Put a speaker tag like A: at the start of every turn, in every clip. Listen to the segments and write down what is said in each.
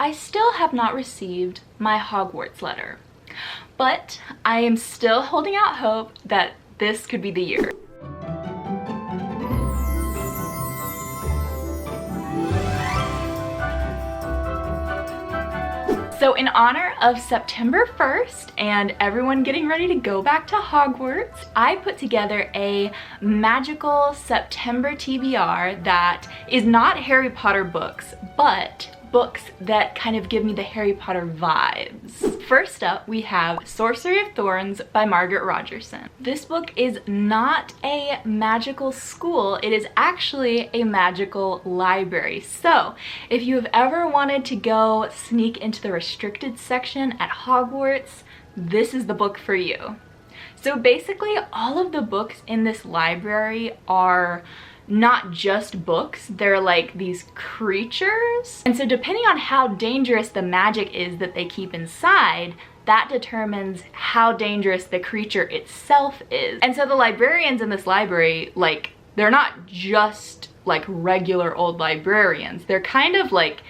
A: I still have not received my Hogwarts letter, but I am still holding out hope that this could be the year. So in honor of September 1st and everyone getting ready to go back to Hogwarts, I put together a magical September TBR that is not Harry Potter books, but books that kind of give me the Harry Potter vibes. First up, we have Sorcery of Thorns by Margaret Rogerson. This book is not a magical school, it is actually a magical library. So if you have ever wanted to go sneak into the restricted section at Hogwarts, this is the book for you. So basically all of the books in this library are not just books, they're like these creatures. And so depending on how dangerous the magic is that they keep inside, that determines how dangerous the creature itself is. And so the librarians in this library, like, they're not just like regular old librarians, they're kind of like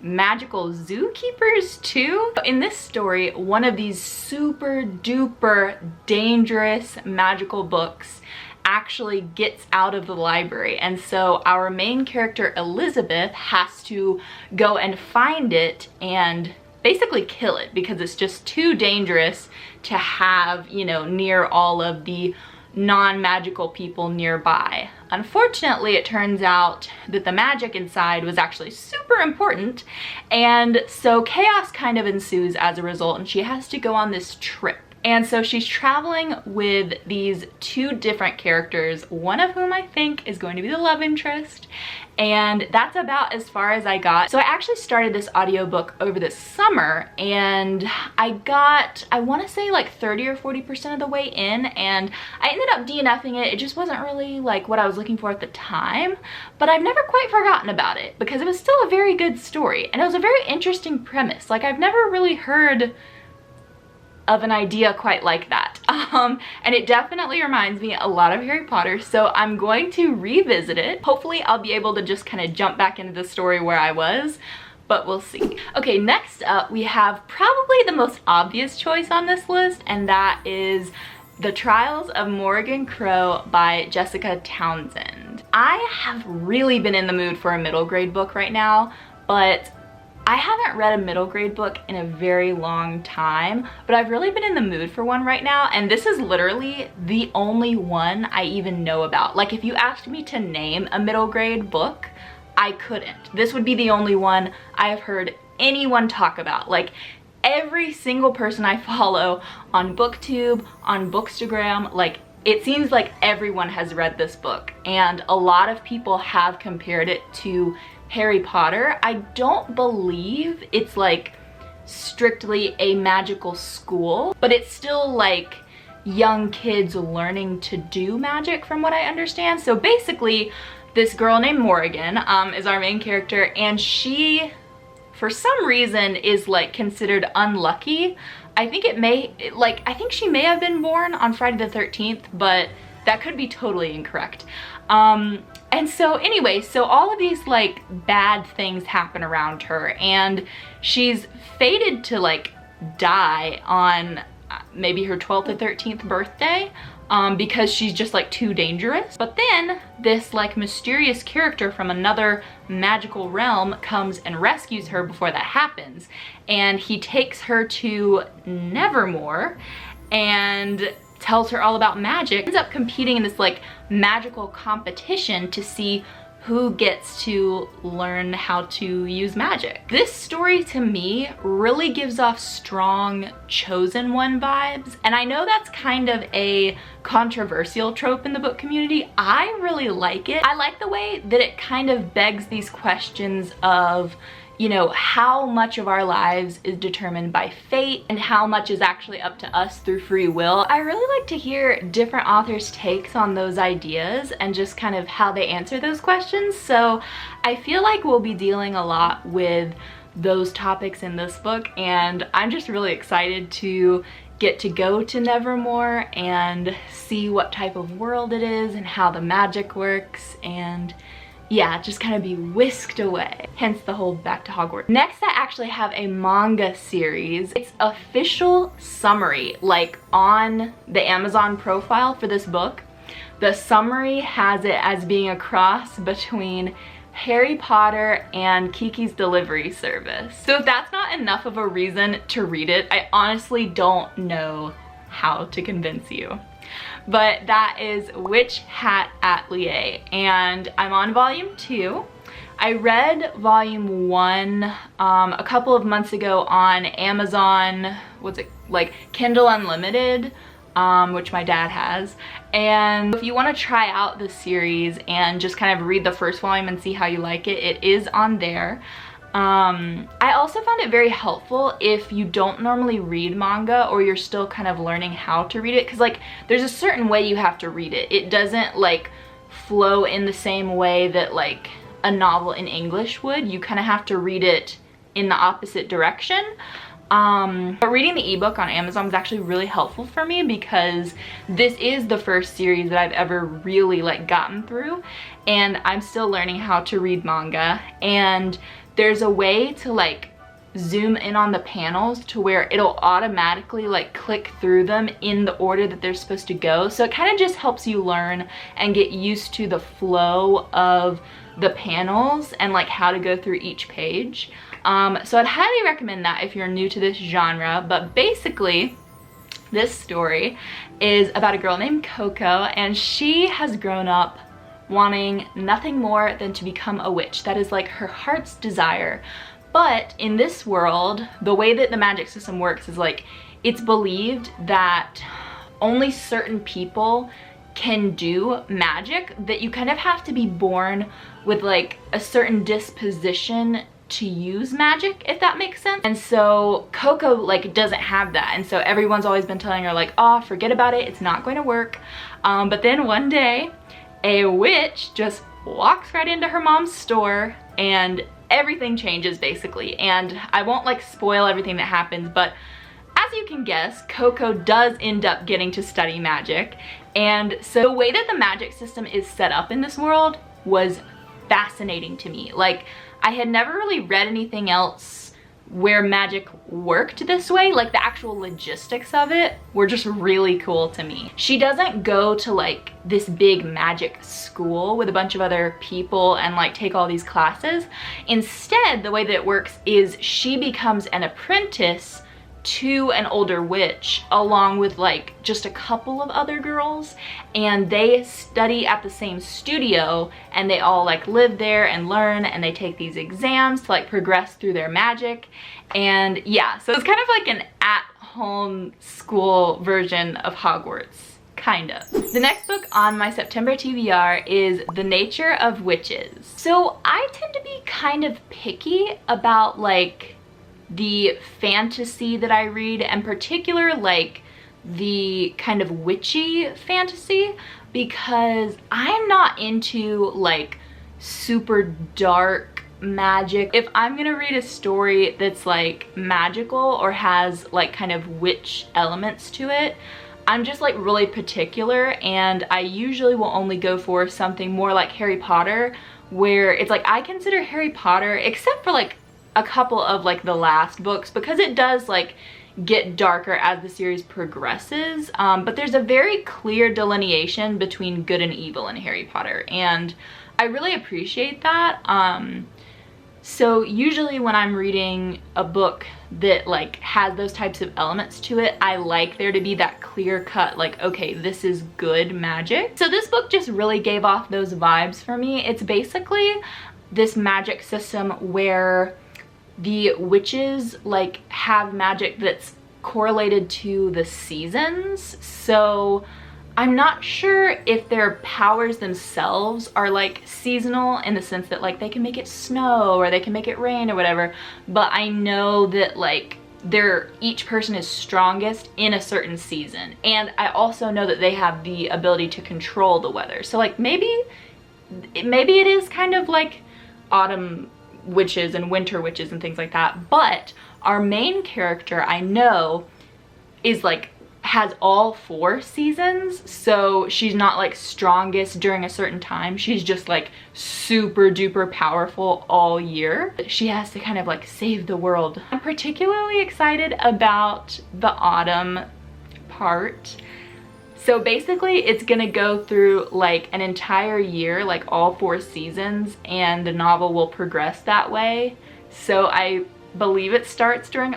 A: magical zookeepers too. In this story, one of these super duper dangerous magical books actually gets out of the library, and so our main character Elizabeth has to go and find it and basically kill it because it's just too dangerous to have, you know, near all of the non-magical people nearby. Unfortunately, it turns out that the magic inside was actually super important, and so chaos kind of ensues as a result, and she has to go on this trip. And so she's traveling with these two different characters, one of whom I think is going to be the love interest, and that's about as far as I got. So I actually started this audiobook over the summer, and I got, I want to say like 30 or 40% of the way in, and I ended up DNFing it. It just wasn't really like what I was looking for at the time, but I've never quite forgotten about it because it was still a very good story, and it was a very interesting premise. Like, I've never really heard of an idea quite like that. And it definitely reminds me a lot of Harry Potter, so I'm going to revisit it. Hopefully I'll be able to just kind of jump back into the story where I was, but we'll see. Okay, next up we have probably the most obvious choice on this list, and that is The Trials of Morrigan Crow by Jessica Townsend. I have really been in the mood for a middle grade book right now, but I haven't read a middle grade book in a very long time, but I've really been in the mood for one right now, and this is literally the only one I even know about. Like, if you asked me to name a middle grade book, I couldn't. This would be the only one I have heard anyone talk about. Like, every single person I follow on BookTube, on Bookstagram, like, it seems like everyone has read this book, and a lot of people have compared it to Harry Potter. I don't believe it's like strictly a magical school, but it's still like young kids learning to do magic from what I understand. So basically this girl named Morrigan is our main character, and she for some reason is like considered unlucky. I think I think she may have been born on Friday the 13th, but that could be totally incorrect. And so anyway, so all of these like bad things happen around her, and she's fated to like die on maybe her 12th or 13th birthday because she's just like too dangerous. But then this like mysterious character from another magical realm comes and rescues her before that happens, and he takes her to Nevermore and tells her all about magic. Ends up competing in this like magical competition to see who gets to learn how to use magic. This story to me really gives off strong chosen one vibes, and I know that's kind of a controversial trope in the book community. I really like it. I like the way that it kind of begs these questions of, you know, how much of our lives is determined by fate and how much is actually up to us through free will. I really like to hear different authors' takes on those ideas and just kind of how they answer those questions. So I feel like we'll be dealing a lot with those topics in this book, and I'm just really excited to get to go to Nevermore and see what type of world it is and how the magic works, and yeah, just kind of be whisked away. Hence the whole back to Hogwarts. Next, I actually have a manga series. It's official summary, like on the Amazon profile for this book. The summary has it as being a cross between Harry Potter and Kiki's Delivery Service. So if that's not enough of a reason to read it, I honestly don't know how to convince you. But that is Witch Hat Atelier, and I'm on volume 2. I read volume 1 a couple of months ago on Amazon, what's it, like Kindle Unlimited, which my dad has. And if you want to try out the series and just kind of read the first volume and see how you like it, it is on there. I also found it very helpful if you don't normally read manga or you're still kind of learning how to read it, because like there's a certain way you have to read it. It doesn't like flow in the same way that like a novel in English would. You kind of have to read it in the opposite direction. But reading the ebook on Amazon was actually really helpful for me because this is the first series that I've ever really like gotten through, and I'm still learning how to read manga. And there's a way to like zoom in on the panels to where it'll automatically like click through them in the order that they're supposed to go. So it kind of just helps you learn and get used to the flow of the panels and like how to go through each page. So I'd highly recommend that if you're new to this genre. But basically this story is about a girl named Coco, and she has grown up wanting nothing more than to become a witch. That is like her heart's desire. But in this world, the way that the magic system works is like it's believed that only certain people can do magic, that you kind of have to be born with like a certain disposition to use magic, if that makes sense. And so Coco like doesn't have that, and so everyone's always been telling her like, oh, forget about it, it's not going to work. But then one day a witch just walks right into her mom's store and everything changes basically. And I won't like spoil everything that happens, but as you can guess, Coco does end up getting to study magic. And so the way that the magic system is set up in this world was fascinating to me. Like I had never really read anything else where magic worked this way. Like the actual logistics of it were just really cool to me. She doesn't go to like this big magic school with a bunch of other people and like take all these classes. Instead, the way that it works is she becomes an apprentice to an older witch along with like just a couple of other girls, and they study at the same studio, and they all like live there and learn, and they take these exams to like progress through their magic. And yeah, so it's kind of like an at-home school version of Hogwarts, kind of. The next book on my September TBR is The Nature of Witches. So I tend to be kind of picky about like the fantasy that I read, in particular like the kind of witchy fantasy, because I'm not into like super dark magic. If I'm gonna read a story that's like magical or has like kind of witch elements to it, I'm just like really particular, and I usually will only go for something more like Harry Potter, where it's like I consider Harry Potter, except for like a couple of like the last books, because it does like get darker as the series progresses, but there's a very clear delineation between good and evil in Harry Potter, and I really appreciate that. So usually when I'm reading a book that like has those types of elements to it, I like there to be that clear cut like, okay, this is good magic. So this book just really gave off those vibes for me. It's basically this magic system where the witches like have magic that's correlated to the seasons. So I'm not sure if their powers themselves are like seasonal in the sense that like they can make it snow or they can make it rain or whatever, but I know that like each person is strongest in a certain season, and I also know that they have the ability to control the weather. So like maybe it is kind of like autumn witches and winter witches and things like that, but our main character I know is like has all 4 seasons, so she's not like strongest during a certain time. She's just like super duper powerful all year. She has to kind of like save the world. I'm particularly excited about the autumn part. So basically it's gonna go through like an entire year, like all 4 seasons, and the novel will progress that way. So I believe it starts during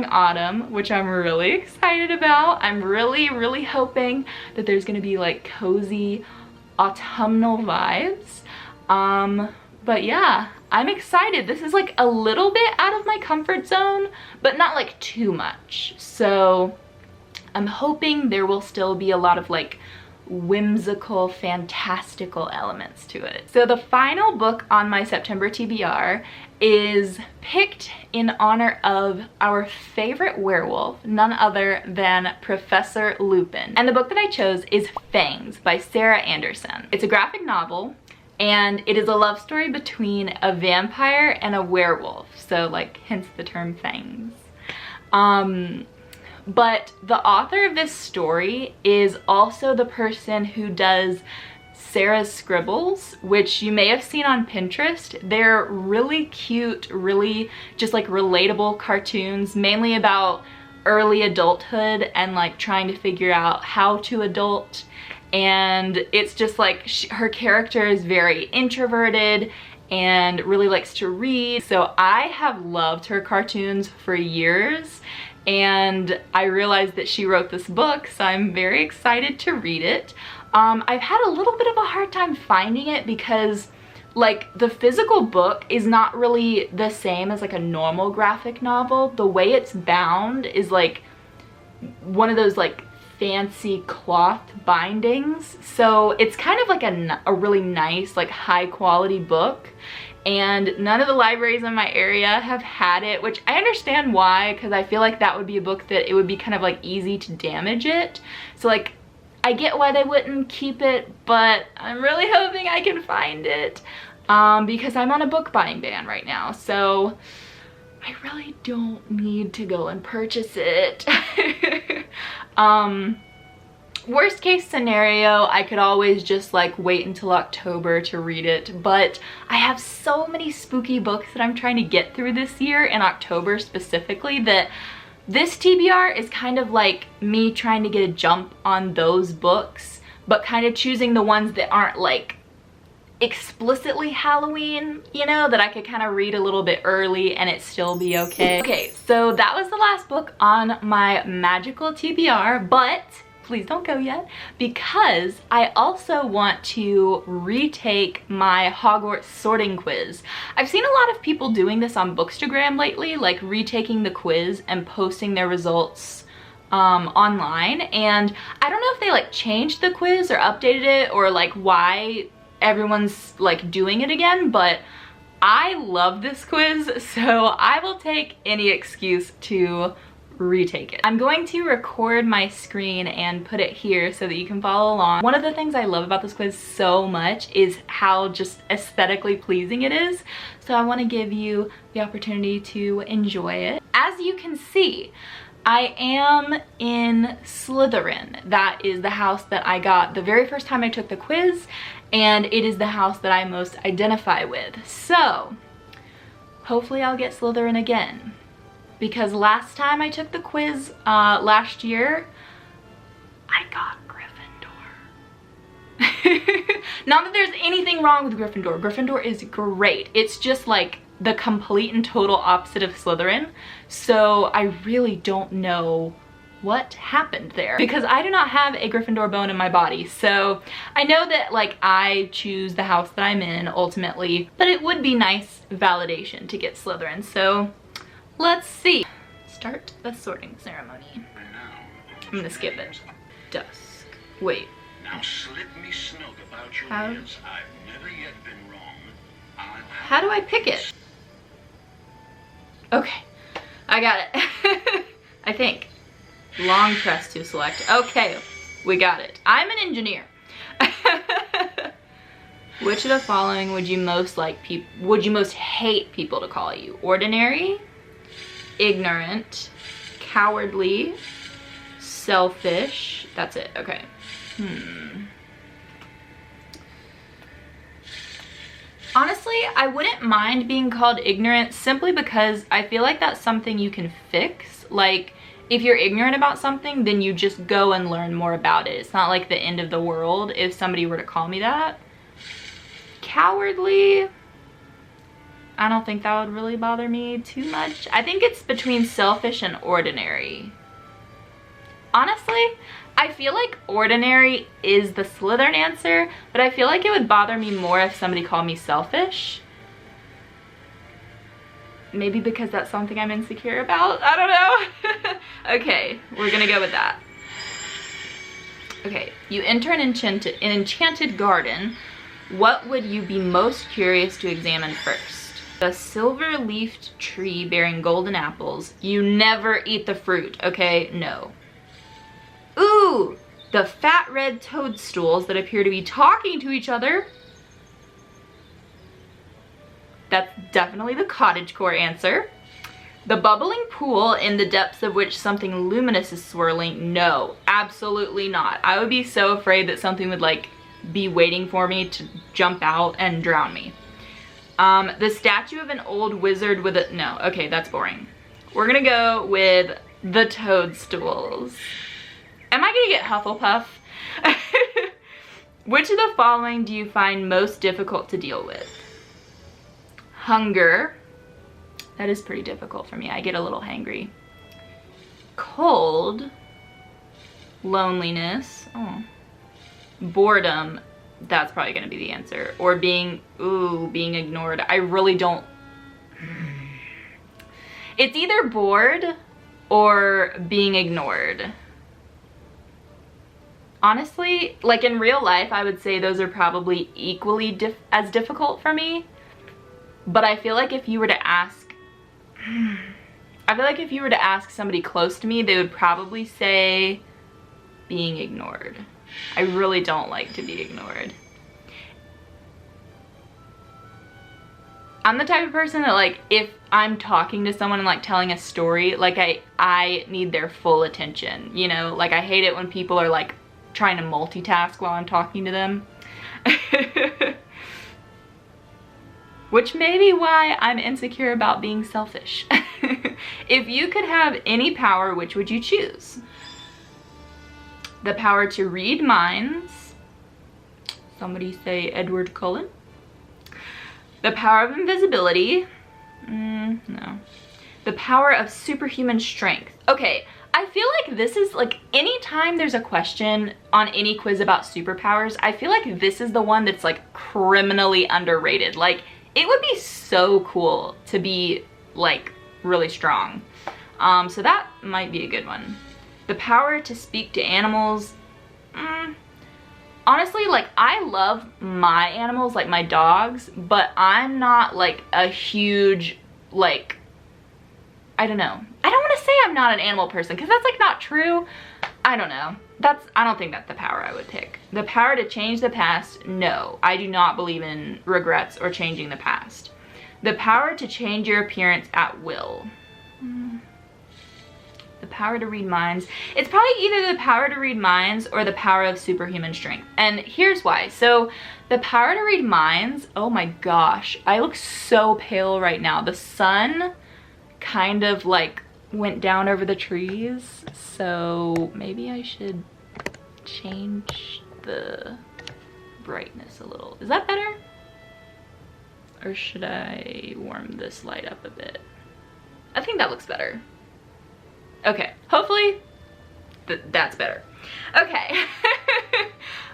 A: autumn, which I'm really excited about. I'm really hoping that there's gonna be like cozy autumnal vibes. But yeah, I'm excited. This is like a little bit out of my comfort zone, but not like too much. So I'm hoping there will still be a lot of like whimsical, fantastical elements to it. So the final book on my September TBR is picked in honor of our favorite werewolf, none other than Professor Lupin. And the book that I chose is Fangs by Sarah Anderson. It's a graphic novel, and it is a love story between a vampire and a werewolf. So like, hence the term Fangs. But the author of this story is also the person who does Sarah's Scribbles, which you may have seen on Pinterest. They're really cute, really just like relatable cartoons, mainly about early adulthood and like trying to figure out how to adult. And it's just like her character is very introverted and really likes to read. So I have loved her cartoons for years, and I realized that she wrote this book, so I'm very excited to read it. I've had a little bit of a hard time finding it because like the physical book is not really the same as like a normal graphic novel. The way it's bound is like one of those like fancy cloth bindings. So it's kind of like a really nice, like high quality book. And none of the libraries in my area have had it, which I understand why, because I feel like that would be a book that it would be kind of like easy to damage it. So like, I get why they wouldn't keep it, but I'm really hoping I can find it because I'm on a book buying ban right now. So I really don't need to go and purchase it. Worst case scenario, I could always just like wait until October to read it, but I have so many spooky books that I'm trying to get through this year, in October specifically, that this TBR is kind of like me trying to get a jump on those books, but kind of choosing the ones that aren't like explicitly Halloween, you know, that I could kind of read a little bit early and it still be okay. Okay, so that was the last book on my magical TBR, but please don't go yet, because I also want to retake my Hogwarts sorting quiz. I've seen a lot of people doing this on Bookstagram lately, like retaking the quiz and posting their results online, and I don't know if they like changed the quiz or updated it or like why everyone's like doing it again, but I love this quiz, so I will take any excuse to retake it. I'm going to record my screen and put it here so that you can follow along. One of the things I love about this quiz so much is how just aesthetically pleasing it is, so I want to give you the opportunity to enjoy it. As you can see, I am in Slytherin. That is the house that I got the very first time I took the quiz, and it is the house that I most identify with. So hopefully I'll get Slytherin again, because last time I took the quiz last year, I got Gryffindor. Not that there's anything wrong with Gryffindor. Gryffindor is great. It's just like the complete and total opposite of Slytherin. So I really don't know what happened there, because I do not have a Gryffindor bone in my body. So I know that like I choose the house that I'm in ultimately, but it would be nice validation to get Slytherin. So let's see. Start the sorting ceremony. I'm gonna skip it. Dusk. Wait.
B: Now slip me snug about your
A: How?
B: ears. I've never yet been wrong.
A: How do I pick it? Okay, I got it. I think. Long press to select. Okay, we got it. I'm an engineer. Which of the following would you most hate people to call you? Ordinary, ignorant, cowardly, selfish. That's it. Okay. Honestly, I wouldn't mind being called ignorant simply because I feel like that's something you can fix. Like, if you're ignorant about something, then you just go and learn more about it. It's not like the end of the world if somebody were to call me that. Cowardly, I don't think that would really bother me too much. I think it's between selfish and ordinary. Honestly, I feel like ordinary is the Slytherin answer, but I feel like it would bother me more if somebody called me selfish. Maybe because that's something I'm insecure about. I don't know. Okay, we're gonna go with that. Okay, you enter an enchanted garden. What would you be most curious to examine first? A silver-leafed tree bearing golden apples. You never eat the fruit, okay? No. Ooh, the fat red toadstools that appear to be talking to each other. That's definitely the cottagecore answer. The bubbling pool in the depths of which something luminous is swirling. No, absolutely not. I would be so afraid that something would like be waiting for me to jump out and drown me. The statue of an old wizard with a, no, okay, that's boring. We're gonna go with the toadstools. Am I gonna get Hufflepuff? Which of the following do you find most difficult to deal with? Hunger. That is pretty difficult for me. I get a little hangry. Cold. Loneliness. Oh. Boredom. That's probably gonna be the answer. Or being ignored. I really don't. It's either bored or being ignored. Honestly, like in real life, I would say those are probably equally as difficult for me. But I feel like if you were to ask, somebody close to me, they would probably say being ignored. I really don't like to be ignored. I'm the type of person that like, if I'm talking to someone and like telling a story, like I need their full attention, you know? Like I hate it when people are like trying to multitask while I'm talking to them. Which may be why I'm insecure about being selfish. If you could have any power, which would you choose? The power to read minds. Somebody say Edward Cullen. The power of invisibility. No. The power of superhuman strength. Okay, I feel like this is like, anytime there's a question on any quiz about superpowers, I feel like this is the one that's like criminally underrated. Like, it would be so cool to be like really strong. So that might be a good one. The power to speak to animals. Honestly, like I love my animals, like my dogs, but I'm not like a huge, like, I don't know. I don't want to say I'm not an animal person because that's like not true. I don't know. I don't think that's the power I would pick. The power to change the past, no. I do not believe in regrets or changing the past. The power to change your appearance at will. The power to read minds. It's probably either the power to read minds or the power of superhuman strength. And here's why. So the power to read minds, oh my gosh, I look so pale right now. The sun kind of like went down over the trees, so maybe I should change the brightness a little. Is that better? Or should I warm this light up a bit? I think that looks better. Okay, hopefully that's better. Okay.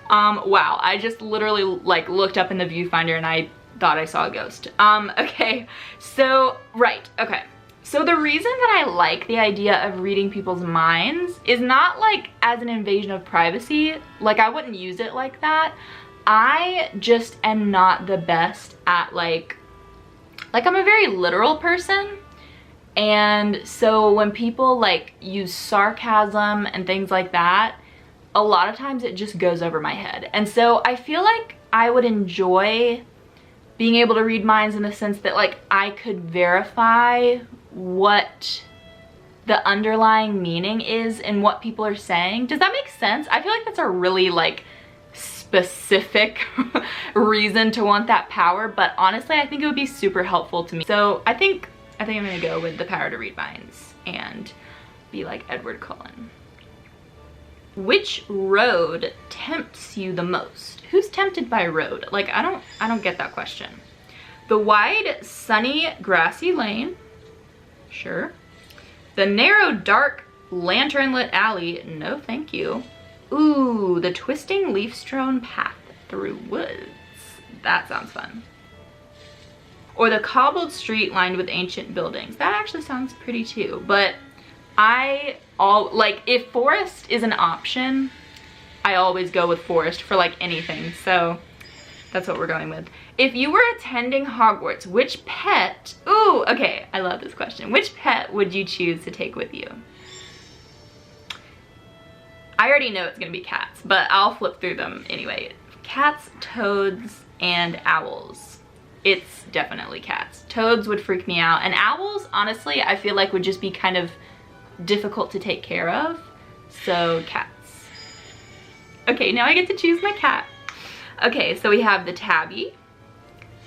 A: Wow, I just literally like looked up in the viewfinder and I thought I saw a ghost. Okay, so, right, okay. So the reason that I like the idea of reading people's minds is not like as an invasion of privacy. Like I wouldn't use it like that. I just am not the best at like I'm a very literal person. And so when people like use sarcasm and things like that, a lot of times it just goes over my head. And so I feel like I would enjoy being able to read minds in the sense that like I could verify what the underlying meaning is in what people are saying. Does that make sense? I feel like that's a really like specific reason to want that power, but honestly I think it would be super helpful to me. So I think I'm gonna go with the power to read minds and be like Edward Cullen. Which road tempts you the most? Who's tempted by road? Like I don't get that question. The wide, sunny, grassy lane. Sure. The narrow, dark, lantern-lit alley. No, thank you. Ooh, the twisting, leaf-strewn path through woods. That sounds fun. Or the cobbled street lined with ancient buildings. That actually sounds pretty too. But if forest is an option, I always go with forest for like anything. So that's what we're going with. If you were attending Hogwarts, which pet, ooh, okay, I love this question. Which pet would you choose to take with you? I already know it's gonna be cats, but I'll flip through them anyway. Cats, toads, and owls. It's definitely cats. Toads would freak me out, and owls, honestly, I feel like would just be kind of difficult to take care of, so cats. Okay, now I get to choose my cat. Okay, so we have the tabby,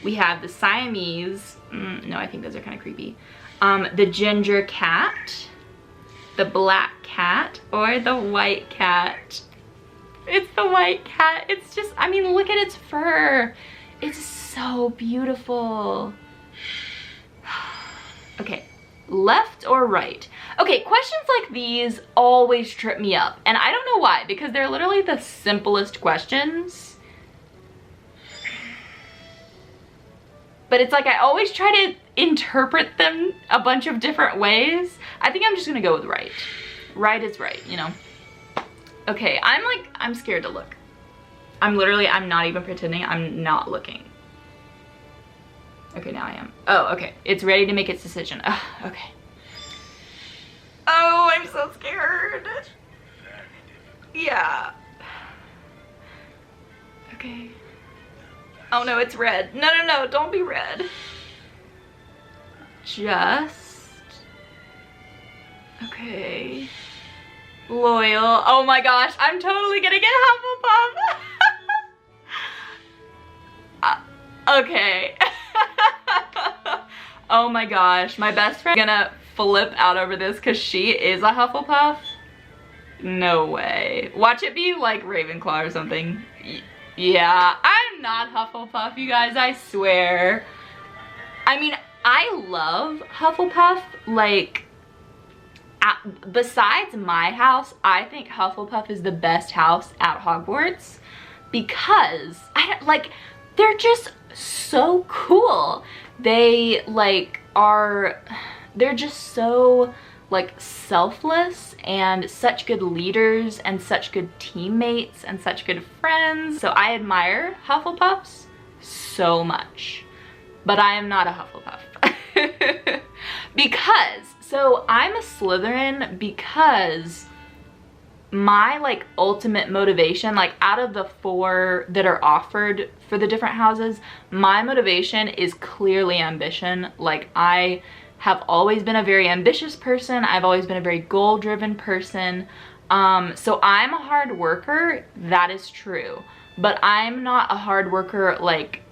A: we have the Siamese, no, I think those are kind of creepy, the ginger cat, the black cat, or the white cat. It's the white cat. It's just, I mean, look at its fur. It's so beautiful. Okay, left or right? Okay, questions like these always trip me up, and I don't know why, because they're literally the simplest questions. But it's like I always try to interpret them a bunch of different ways. I think I'm just gonna go with right. Right is right, you know? Okay, I'm scared to look. I'm not even pretending, I'm not looking. Okay, now I am. Oh, okay, it's ready to make its decision. Oh, okay. Oh, I'm so scared. Yeah. Okay. Oh no, it's red. No, no, no, don't be red. Just, okay. Loyal. Oh my gosh, I'm totally gonna get Hufflepuff. Okay. Oh my gosh, my best friend gonna flip out over this because she is a Hufflepuff. No way. Watch it be like Ravenclaw or something. Yeah, I'm not Hufflepuff, you guys, I swear. I mean, I love Hufflepuff, like, besides my house, I think Hufflepuff is the best house at Hogwarts because, they're just so cool. They, they're just so, selfless and such good leaders and such good teammates and such good friends. So I admire Hufflepuffs so much, but I am not a Hufflepuff. So I'm a Slytherin because my ultimate motivation, out of the 4 that are offered for the different houses, my motivation is clearly ambition. I have always been a very ambitious person. I've always been a very goal-driven person. So I'm a hard worker, that is true. But I'm not a hard worker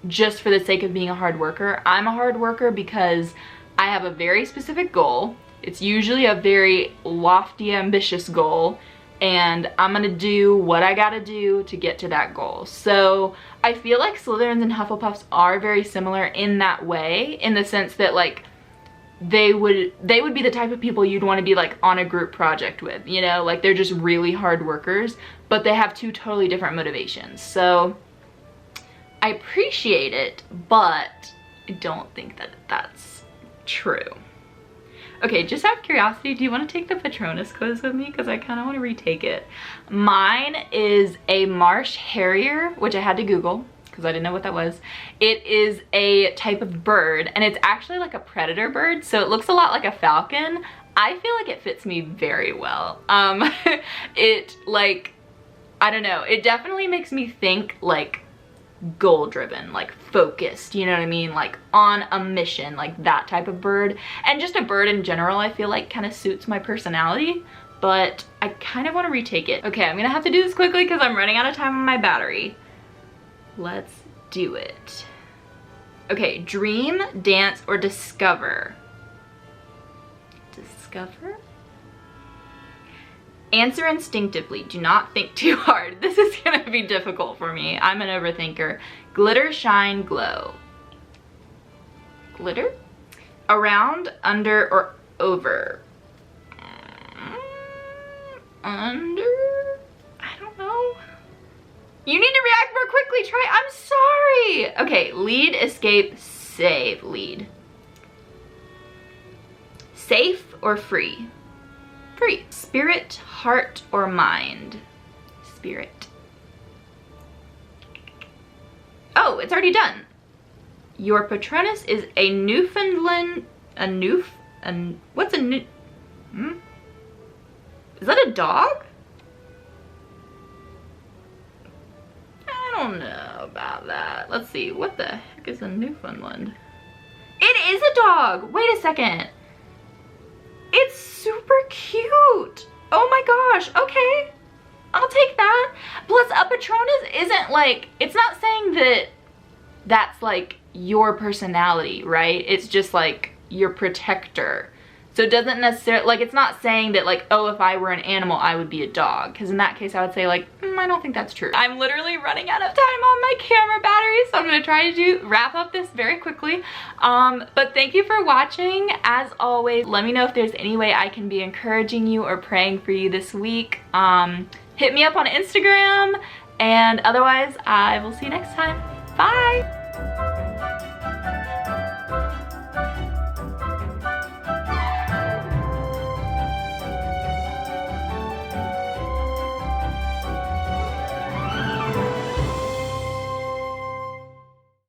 A: just for the sake of being a hard worker. I'm a hard worker because I have a very specific goal. It's usually a very lofty, ambitious goal, and I'm gonna do what I gotta do to get to that goal. So I feel like Slytherins and Hufflepuffs are very similar in that way, in the sense that they would be the type of people you'd want to be on a group project with, you know? They're just really hard workers, but they have 2 totally different motivations. So I appreciate it, but I don't think that that's true. Okay, just out of curiosity, do you want to take the Patronus Quotes with me? Because I kind of want to retake it. Mine is a Marsh Harrier, which I had to Google because I didn't know what that was. It is a type of bird, and it's actually like a predator bird, so it looks a lot like a falcon. I feel like it fits me very well. I don't know, it definitely makes me think goal driven, like focused, you know what I mean? Like on a mission, like that type of bird. And just a bird in general, I feel like kind of suits my personality, but I kind of want to retake it. Okay, I'm gonna have to do this quickly because I'm running out of time on my battery. Let's do it. Okay, dream, dance, or discover. Discover? Answer instinctively. Do not think too hard. This is gonna be difficult for me. I'm an overthinker. Glitter, shine, glow. Glitter? Around, under, or over? Under? I don't know. You need to react more quickly. Try. I'm sorry. Okay, lead, escape, save. Lead. Safe or free? Free. Spirit, heart, or mind? Spirit. Oh, it's already done. Your Patronus is a Newfoundland, what's a new, Is that a dog? I don't know about that. Let's see, what the heck is a Newfoundland? It is a dog. Wait a second. It's super cute. Oh my gosh, okay. I'll take that. Plus a Patronus isn't like, it's not saying that that's like your personality, right? It's just like your protector. So it doesn't necessarily, like it's not saying that like, oh, if I were an animal, I would be a dog. Because in that case, I would say like, I don't think that's true. I'm literally running out of time on my camera battery, so I'm gonna try to wrap up this very quickly. But thank you for watching. As always, let me know if there's any way I can be encouraging you or praying for you this week. Hit me up on Instagram, and otherwise, I will see you next time. Bye.